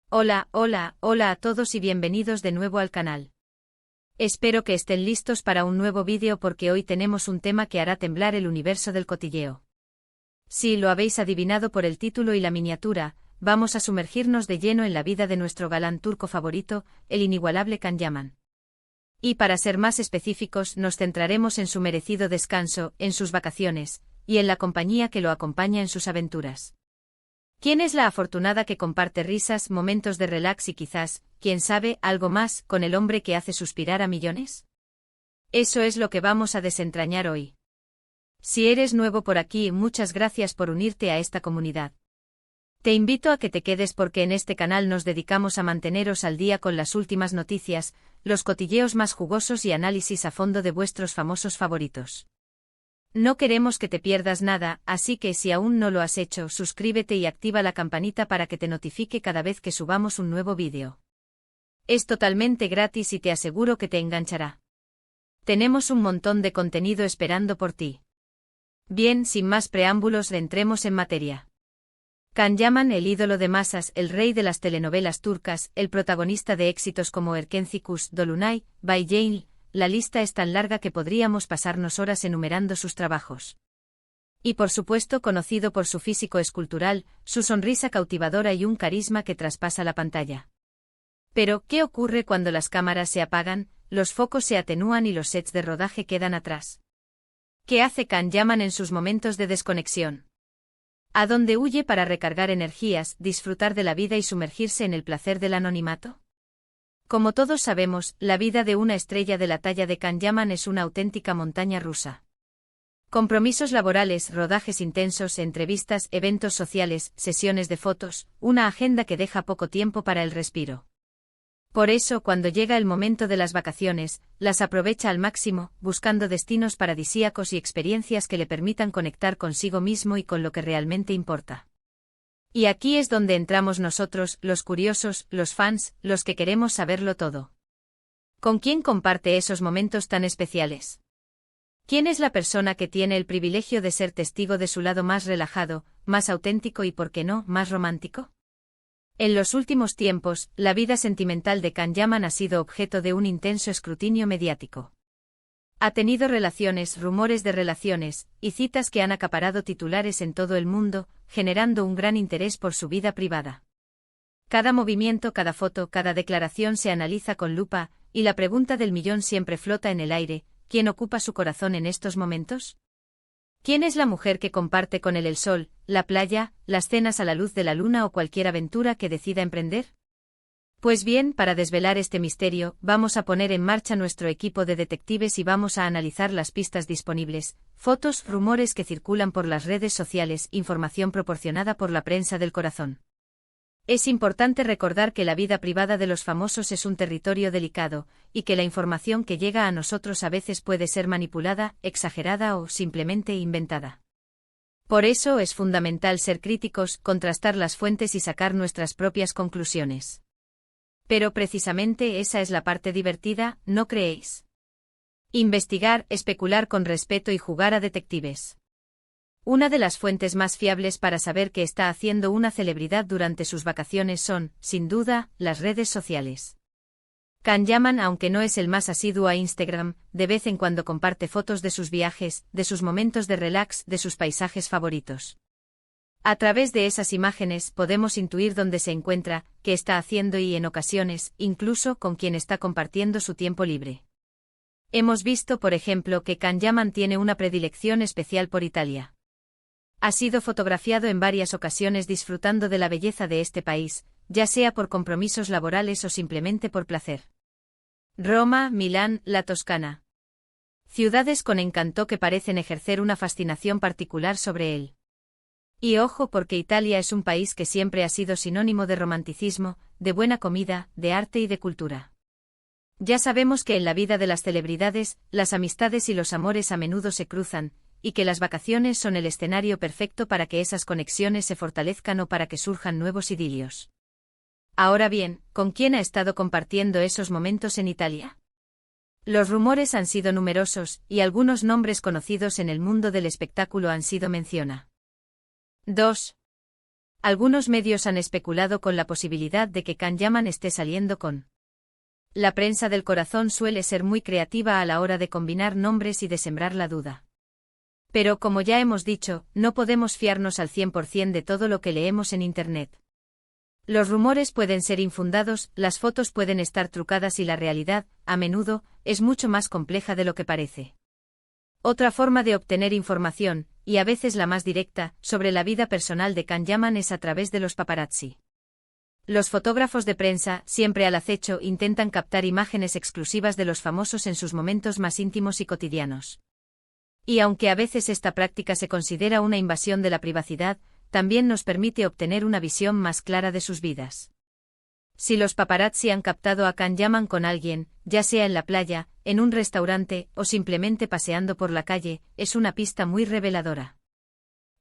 Hola, hola, hola a todos y bienvenidos de nuevo al canal. Espero que estén listos para un nuevo vídeo porque hoy tenemos un tema que hará temblar el universo del cotilleo. Si lo habéis adivinado por el título y la miniatura, vamos a sumergirnos de lleno en la vida de nuestro galán turco favorito, el inigualable Can Yaman. Y para ser más específicos nos centraremos en su merecido descanso, en sus vacaciones, y en la compañía que lo acompaña en sus aventuras. ¿Quién es la afortunada que comparte risas, momentos de relax y quizás, quién sabe, algo más, con el hombre que hace suspirar a millones? Eso es lo que vamos a desentrañar hoy. Si eres nuevo por aquí, muchas gracias por unirte a esta comunidad. Te invito a que te quedes porque en este canal nos dedicamos a manteneros al día con las últimas noticias, los cotilleos más jugosos y análisis a fondo de vuestros famosos favoritos. No queremos que te pierdas nada, así que si aún no lo has hecho, suscríbete y activa la campanita para que te notifique cada vez que subamos un nuevo vídeo. Es totalmente gratis y te aseguro que te enganchará. Tenemos un montón de contenido esperando por ti. Bien, sin más preámbulos, entremos en materia. Can Yaman, el ídolo de masas, el rey de las telenovelas turcas, el protagonista de éxitos como Erkenci Dolunay, Bay Jail. La lista es tan larga que podríamos pasarnos horas enumerando sus trabajos. Y por supuesto conocido por su físico escultural, su sonrisa cautivadora y un carisma que traspasa la pantalla. Pero, ¿qué ocurre cuando las cámaras se apagan, los focos se atenúan y los sets de rodaje quedan atrás? ¿Qué hace Can Yaman en sus momentos de desconexión? ¿A dónde huye para recargar energías, disfrutar de la vida y sumergirse en el placer del anonimato? Como todos sabemos, la vida de una estrella de la talla de Can Yaman es una auténtica montaña rusa. Compromisos laborales, rodajes intensos, entrevistas, eventos sociales, sesiones de fotos, una agenda que deja poco tiempo para el respiro. Por eso, cuando llega el momento de las vacaciones, las aprovecha al máximo, buscando destinos paradisíacos y experiencias que le permitan conectar consigo mismo y con lo que realmente importa. Y aquí es donde entramos nosotros, los curiosos, los fans, los que queremos saberlo todo. ¿Con quién comparte esos momentos tan especiales? ¿Quién es la persona que tiene el privilegio de ser testigo de su lado más relajado, más auténtico y, por qué no, más romántico? En los últimos tiempos, la vida sentimental de Can Yaman ha sido objeto de un intenso escrutinio mediático. Ha tenido relaciones, rumores de relaciones, y citas que han acaparado titulares en todo el mundo, generando un gran interés por su vida privada. Cada movimiento, cada foto, cada declaración se analiza con lupa, y la pregunta del millón siempre flota en el aire: ¿quién ocupa su corazón en estos momentos? ¿Quién es la mujer que comparte con él el sol, la playa, las cenas a la luz de la luna o cualquier aventura que decida emprender? Pues bien, para desvelar este misterio, vamos a poner en marcha nuestro equipo de detectives y vamos a analizar las pistas disponibles, fotos, rumores que circulan por las redes sociales, información proporcionada por la prensa del corazón. Es importante recordar que la vida privada de los famosos es un territorio delicado, y que la información que llega a nosotros a veces puede ser manipulada, exagerada o simplemente inventada. Por eso es fundamental ser críticos, contrastar las fuentes y sacar nuestras propias conclusiones. Pero precisamente esa es la parte divertida, ¿no creéis? Investigar, especular con respeto y jugar a detectives. Una de las fuentes más fiables para saber qué está haciendo una celebridad durante sus vacaciones son, sin duda, las redes sociales. Can Yaman, aunque no es el más asiduo a Instagram, de vez en cuando comparte fotos de sus viajes, de sus momentos de relax, de sus paisajes favoritos. A través de esas imágenes podemos intuir dónde se encuentra, qué está haciendo y en ocasiones, incluso con quién está compartiendo su tiempo libre. Hemos visto, por ejemplo, que Can Yaman tiene una predilección especial por Italia. Ha sido fotografiado en varias ocasiones disfrutando de la belleza de este país, ya sea por compromisos laborales o simplemente por placer. Roma, Milán, la Toscana. Ciudades con encanto que parecen ejercer una fascinación particular sobre él. Y ojo, porque Italia es un país que siempre ha sido sinónimo de romanticismo, de buena comida, de arte y de cultura. Ya sabemos que en la vida de las celebridades, las amistades y los amores a menudo se cruzan, y que las vacaciones son el escenario perfecto para que esas conexiones se fortalezcan o para que surjan nuevos idilios. Ahora bien, ¿con quién ha estado compartiendo esos momentos en Italia? Los rumores han sido numerosos, y algunos nombres conocidos en el mundo del espectáculo han sido mencionados. 2. Algunos medios han especulado con la posibilidad de que Can Yaman esté saliendo con. La prensa del corazón suele ser muy creativa a la hora de combinar nombres y de sembrar la duda. Pero como ya hemos dicho, no podemos fiarnos al 100% de todo lo que leemos en Internet. Los rumores pueden ser infundados, las fotos pueden estar trucadas y la realidad, a menudo, es mucho más compleja de lo que parece. Otra forma de obtener información, y a veces la más directa, sobre la vida personal de Can Yaman es a través de los paparazzi. Los fotógrafos de prensa, siempre al acecho, intentan captar imágenes exclusivas de los famosos en sus momentos más íntimos y cotidianos. Y aunque a veces esta práctica se considera una invasión de la privacidad, también nos permite obtener una visión más clara de sus vidas. Si los paparazzi han captado a Can Yaman con alguien, ya sea en la playa, en un restaurante o simplemente paseando por la calle, es una pista muy reveladora.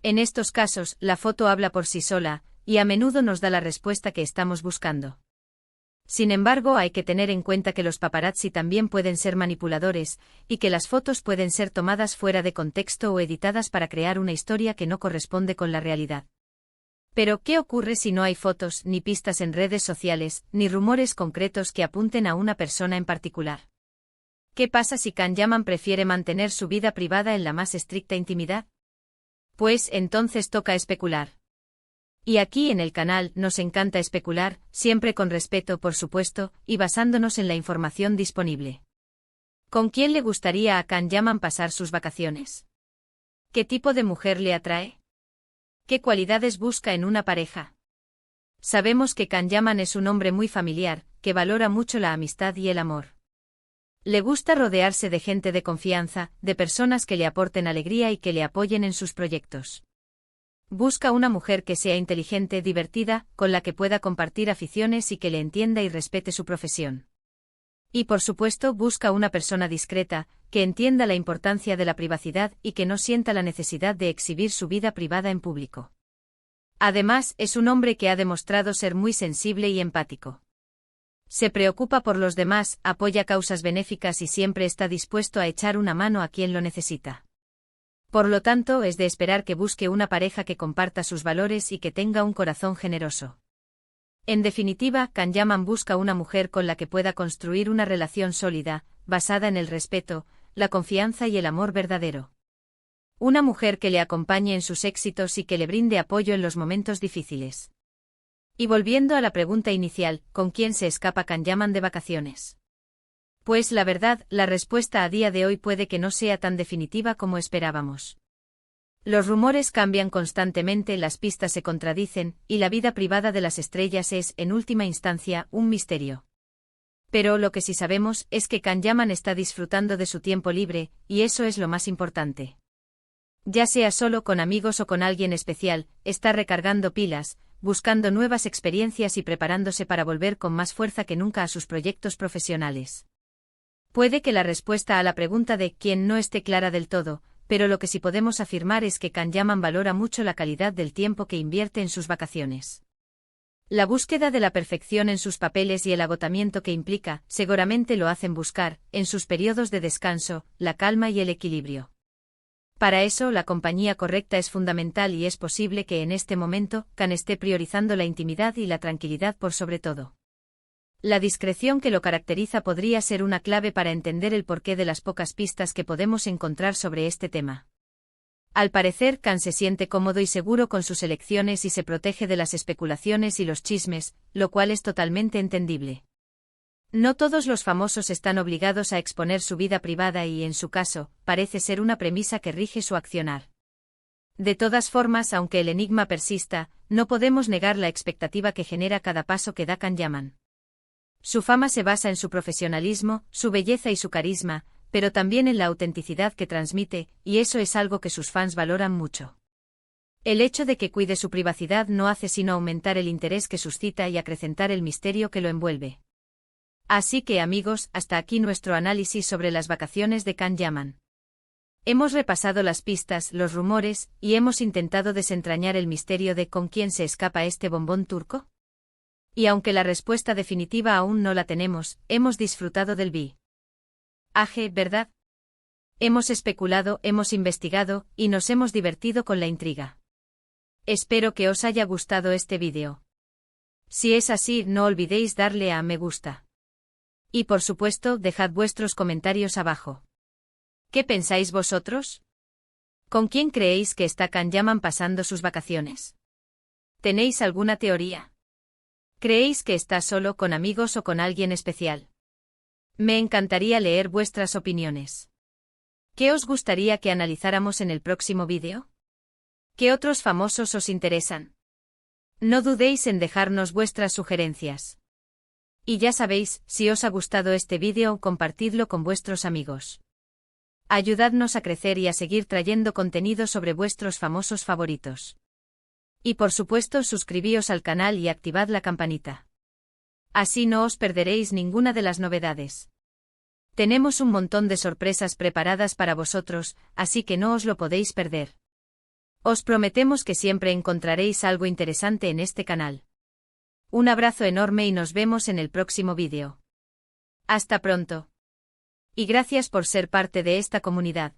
En estos casos, la foto habla por sí sola, y a menudo nos da la respuesta que estamos buscando. Sin embargo, hay que tener en cuenta que los paparazzi también pueden ser manipuladores, y que las fotos pueden ser tomadas fuera de contexto o editadas para crear una historia que no corresponde con la realidad. Pero, ¿qué ocurre si no hay fotos, ni pistas en redes sociales, ni rumores concretos que apunten a una persona en particular? ¿Qué pasa si Can Yaman prefiere mantener su vida privada en la más estricta intimidad? Pues entonces toca especular. Y aquí en el canal nos encanta especular, siempre con respeto por supuesto, y basándonos en la información disponible. ¿Con quién le gustaría a Can Yaman pasar sus vacaciones? ¿Qué tipo de mujer le atrae? ¿Qué cualidades busca en una pareja? Sabemos que Can Yaman es un hombre muy familiar, que valora mucho la amistad y el amor. Le gusta rodearse de gente de confianza, de personas que le aporten alegría y que le apoyen en sus proyectos. Busca una mujer que sea inteligente, divertida, con la que pueda compartir aficiones y que le entienda y respete su profesión. Y por supuesto busca una persona discreta, que entienda la importancia de la privacidad y que no sienta la necesidad de exhibir su vida privada en público. Además, es un hombre que ha demostrado ser muy sensible y empático. Se preocupa por los demás, apoya causas benéficas y siempre está dispuesto a echar una mano a quien lo necesita. Por lo tanto, es de esperar que busque una pareja que comparta sus valores y que tenga un corazón generoso. En definitiva, Can Yaman busca una mujer con la que pueda construir una relación sólida, basada en el respeto, la confianza y el amor verdadero. Una mujer que le acompañe en sus éxitos y que le brinde apoyo en los momentos difíciles. Y volviendo a la pregunta inicial, ¿con quién se escapa Can Yaman de vacaciones? Pues la verdad, la respuesta a día de hoy puede que no sea tan definitiva como esperábamos. Los rumores cambian constantemente, las pistas se contradicen, y la vida privada de las estrellas es, en última instancia, un misterio. Pero lo que sí sabemos es que Can Yaman está disfrutando de su tiempo libre, y eso es lo más importante. Ya sea solo con amigos o con alguien especial, está recargando pilas, buscando nuevas experiencias y preparándose para volver con más fuerza que nunca a sus proyectos profesionales. Puede que la respuesta a la pregunta de quién no esté clara del todo, pero lo que sí podemos afirmar es que Can Yaman valora mucho la calidad del tiempo que invierte en sus vacaciones. La búsqueda de la perfección en sus papeles y el agotamiento que implica, seguramente lo hacen buscar, en sus periodos de descanso, la calma y el equilibrio. Para eso, la compañía correcta es fundamental y es posible que en este momento, Can esté priorizando la intimidad y la tranquilidad por sobre todo. La discreción que lo caracteriza podría ser una clave para entender el porqué de las pocas pistas que podemos encontrar sobre este tema. Al parecer, Can se siente cómodo y seguro con sus elecciones y se protege de las especulaciones y los chismes, lo cual es totalmente entendible. No todos los famosos están obligados a exponer su vida privada y, en su caso, parece ser una premisa que rige su accionar. De todas formas, aunque el enigma persista, no podemos negar la expectativa que genera cada paso que da Can Yaman. Su fama se basa en su profesionalismo, su belleza y su carisma, pero también en la autenticidad que transmite, y eso es algo que sus fans valoran mucho. El hecho de que cuide su privacidad no hace sino aumentar el interés que suscita y acrecentar el misterio que lo envuelve. Así que, amigos, hasta aquí nuestro análisis sobre las vacaciones de Can Yaman. Hemos repasado las pistas, los rumores, y hemos intentado desentrañar el misterio de ¿con quién se escapa este bombón turco? Y aunque la respuesta definitiva aún no la tenemos, hemos disfrutado del viaje, ¿verdad? Hemos especulado, hemos investigado, y nos hemos divertido con la intriga. Espero que os haya gustado este vídeo. Si es así, no olvidéis darle a me gusta. Y por supuesto, dejad vuestros comentarios abajo. ¿Qué pensáis vosotros? ¿Con quién creéis que está Kan-Yaman pasando sus vacaciones? ¿Tenéis alguna teoría? ¿Creéis que está solo, con amigos o con alguien especial? Me encantaría leer vuestras opiniones. ¿Qué os gustaría que analizáramos en el próximo vídeo? ¿Qué otros famosos os interesan? No dudéis en dejarnos vuestras sugerencias. Y ya sabéis, si os ha gustado este vídeo, compartidlo con vuestros amigos. Ayudadnos a crecer y a seguir trayendo contenido sobre vuestros famosos favoritos. Y por supuesto, suscribíos al canal y activad la campanita. Así no os perderéis ninguna de las novedades. Tenemos un montón de sorpresas preparadas para vosotros, así que no os lo podéis perder. Os prometemos que siempre encontraréis algo interesante en este canal. Un abrazo enorme y nos vemos en el próximo vídeo. Hasta pronto. Y gracias por ser parte de esta comunidad.